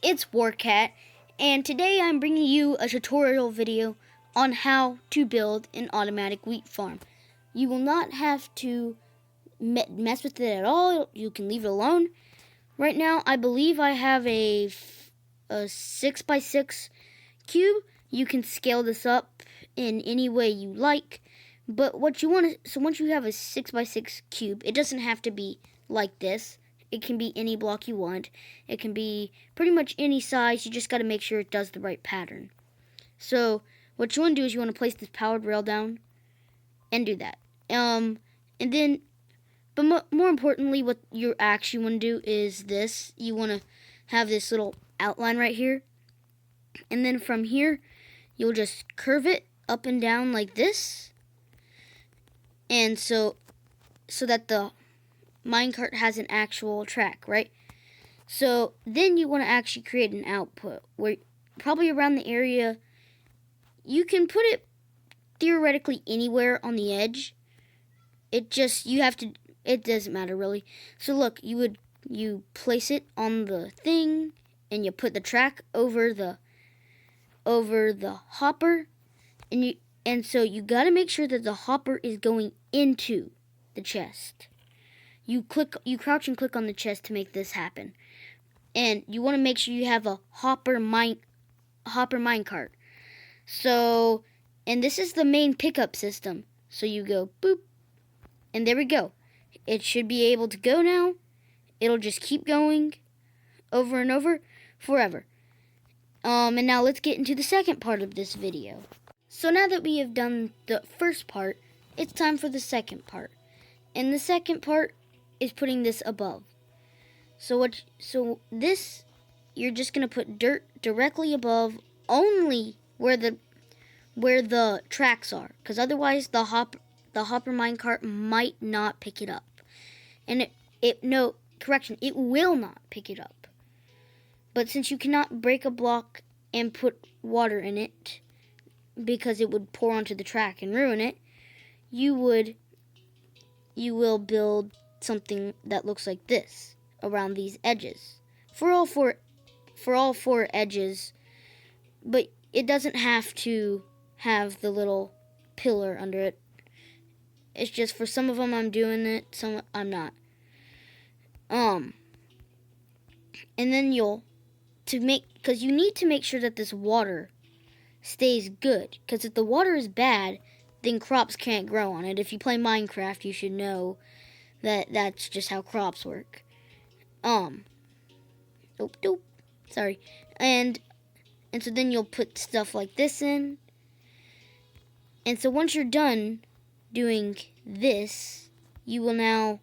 guys, it's Warcat, and today I'm bringing you a tutorial video on how to build an automatic wheat farm. You will not have to mess with it at all. You can leave it alone. Right now, I believe I have a 6x6 cube. You can scale this up in any way you like, but what you want to, so once you have a 6x6 cube, it doesn't have to be like this. It can be any block you want. It can be pretty much any size. You just got to make sure it does the right pattern. So what you want to do is you want to place this powered rail down and do that. And then, but more importantly, what you actually want to do is this. You want to have this little outline right here. And then from here, you'll just curve it up and down like this. And so that the minecart has an actual track, right? So then you want to actually create an output where probably around the area. You can put it theoretically anywhere on the edge. It doesn't matter really. So look, you place it on the thing and you put the track over the hopper, and so you got to make sure that the hopper is going into the chest. You crouch and click on the chest to make this happen. And you want to make sure you have a hopper minecart. So, and this is the main pickup system. So you go boop, and there we go. It should be able to go now. It'll just keep going over and over forever. And now let's get into the second part of this video. So now that we have done the first part, it's time for the second part. And the second part is putting this above. So this, you're just gonna put dirt directly above, only where the tracks are, because otherwise the hopper minecart might not pick it up. And it will not pick it up. But since you cannot break a block and put water in it, because it would pour onto the track and ruin it, you will build something that looks like this around these edges for all four edges, but it doesn't have to have the little pillar under it. It's just for some of them I'm doing it, some I'm not. And then because you need to make sure that this water stays good, because if the water is bad, then crops can't grow on it. If you play Minecraft, you should know that that's just how crops work. Sorry. And so then you'll put stuff like this in. And so once you're done doing this, you will now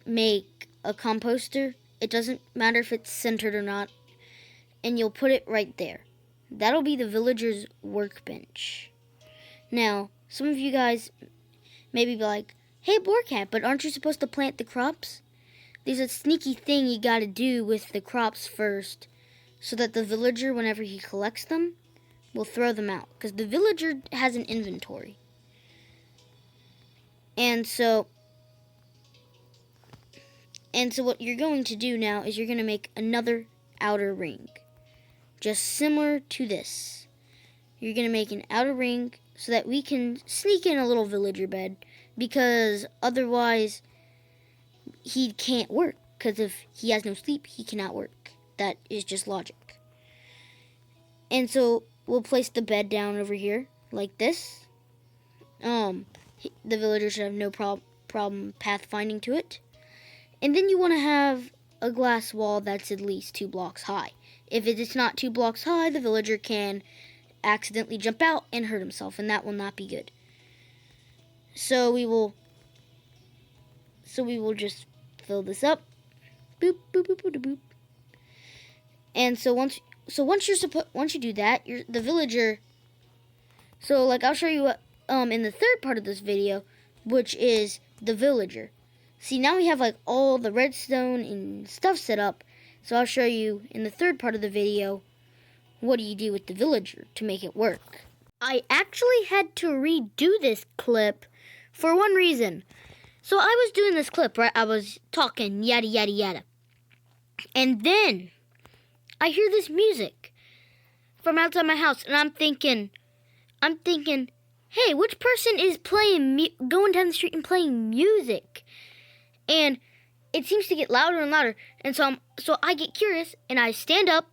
make a composter. It doesn't matter if it's centered or not. And you'll put it right there. That'll be the villager's workbench. Now, some of you guys maybe be like, hey, Boarcat, but aren't you supposed to plant the crops? There's a sneaky thing you gotta do with the crops first, so that the villager, whenever he collects them, will throw them out. Because the villager has an inventory. And so what you're going to do now is you're going to make another outer ring. Just similar to this. You're going to make an outer ring so that we can sneak in a little villager bed, because otherwise he can't work. Because if he has no sleep, he cannot work. That is just logic. And so we'll place the bed down over here like this. The villager should have no problem pathfinding to it. And then you want to have a glass wall that's at least 2 blocks high. If it is not 2 blocks high, the villager can accidentally jump out and hurt himself, and that will not be good. So we will just fill this up. Boop, boop, boop, boop, boop. And so once you do that, the villager. So like I'll show you in the third part of this video, which is the villager. See, now we have like all the redstone and stuff set up. So I'll show you in the third part of the video, what do you do with the villager to make it work. I actually had to redo this clip for one reason. So I was doing this clip, right? I was talking, yada, yada, yada. And then I hear this music from outside my house. And I'm thinking, hey, which person is going down the street and playing music? And it seems to get louder and louder. And so I get curious, and I stand up,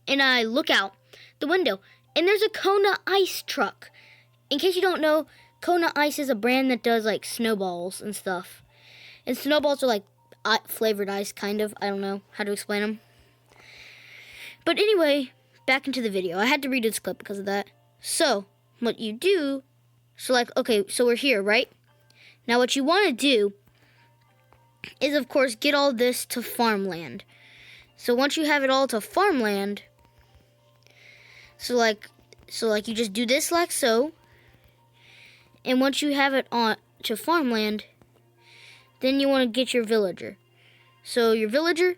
and I look out the window. And there's a Kona Ice truck. In case you don't know, Kona Ice is a brand that does, like, snowballs and stuff. And snowballs are, like, flavored ice, kind of. I don't know how to explain them. But anyway, back into the video. I had to read this clip because of that. So, what you do, okay, so we're here, right? Now, what you want to do is, of course, get all this to farmland. So, once you have it all to farmland, so you just do this like so. And once you have it on to farmland, then you want to get your villager. So your villager,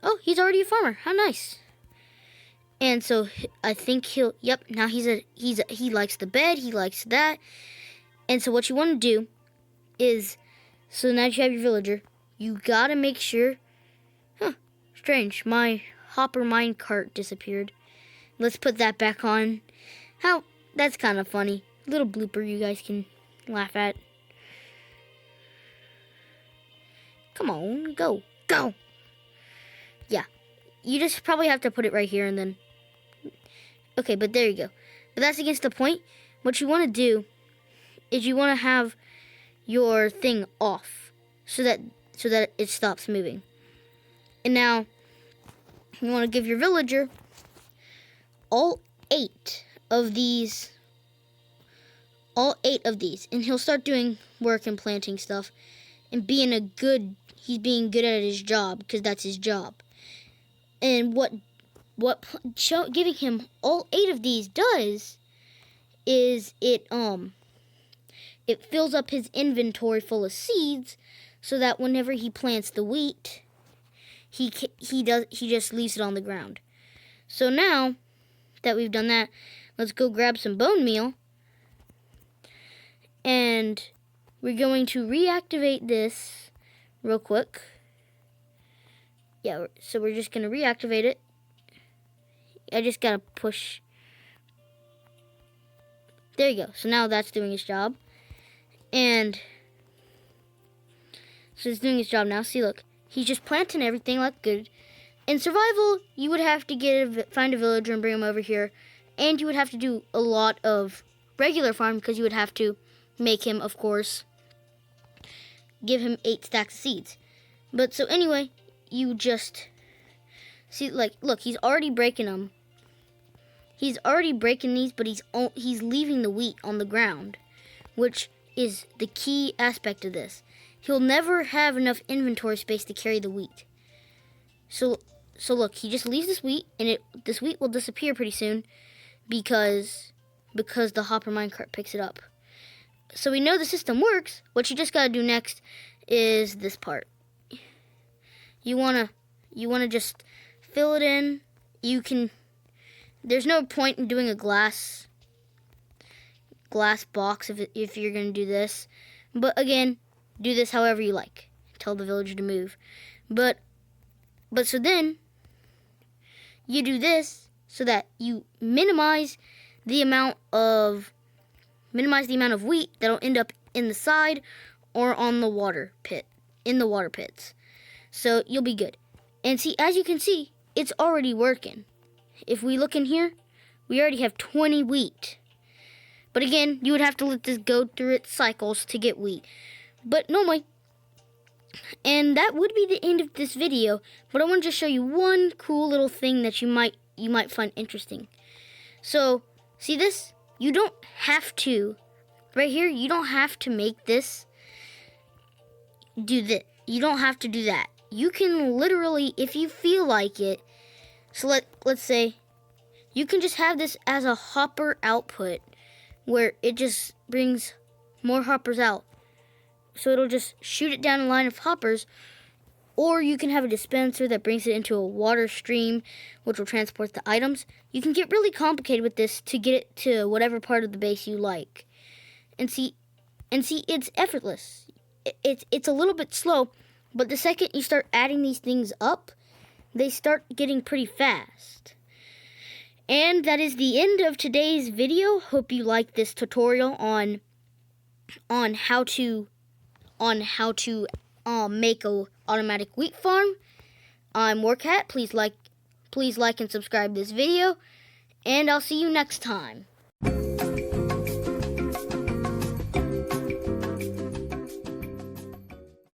oh, he's already a farmer. How nice. And so I think now he likes the bed, he likes that. And so what you want to do is, so now that you have your villager, you got to make sure, strange, my hopper minecart disappeared. Let's put that back on. That's kind of funny. Little blooper you guys can laugh at. Come on, go. Yeah, you just probably have to put it right here and then. Okay, but there you go. But that's against the point. What you want to do is you want to have your thing off so that it stops moving. And now you want to give your villager all 8 of these, and he'll start doing work and planting stuff and he's being good at his job, because that's his job. And giving him all 8 of these does is it fills up his inventory full of seeds, so that whenever he plants the wheat, he just leaves it on the ground. So now that we've done that, let's go grab some bone meal. And we're going to reactivate this real quick. Yeah, so we're just going to reactivate it. I just got to push. There you go. So now that's doing its job. And so it's doing its job now. See, look. He's just planting everything like good. In survival, you would have to find a villager and bring him over here. And you would have to do a lot of regular farm, because you would have to make him, of course, give him 8 stacks of seeds. But so anyway, you just see, like, look, he's already breaking them. He's already breaking these, but he's leaving the wheat on the ground, which is the key aspect of this. He'll never have enough inventory space to carry the wheat. So look, he just leaves this wheat, and this wheat will disappear pretty soon because the hopper minecart picks it up. So we know the system works. What you just gotta do next is this part. You wanna just fill it in. There's no point in doing a glass box if you're gonna do this. But again, do this however you like. Tell the villager to move. But so then you do this so that you minimize the amount of wheat that'll end up in the side or on the water pits. So you'll be good. And see, as you can see, it's already working. If we look in here, we already have 20 wheat. But again, you would have to let this go through its cycles to get wheat. But normally, and that would be the end of this video, but I want to just show you one cool little thing that you might find interesting. So, see this? You don't have to, right here, you don't have to make this, do this. You don't have to do that. You can literally, if you feel like it, so let's say, you can just have this as a hopper output, where it just brings more hoppers out. So it'll just shoot it down a line of hoppers, or you can have a dispenser that brings it into a water stream, which will transport the items. You can get really complicated with this to get it to whatever part of the base you like. And see, it's effortless. it's a little bit slow, but the second you start adding these things up, they start getting pretty fast. And that is the end of today's video. Hope you liked this tutorial on how to make a automatic wheat farm. I'm Warcat. Please like and subscribe this video, and I'll see you next time.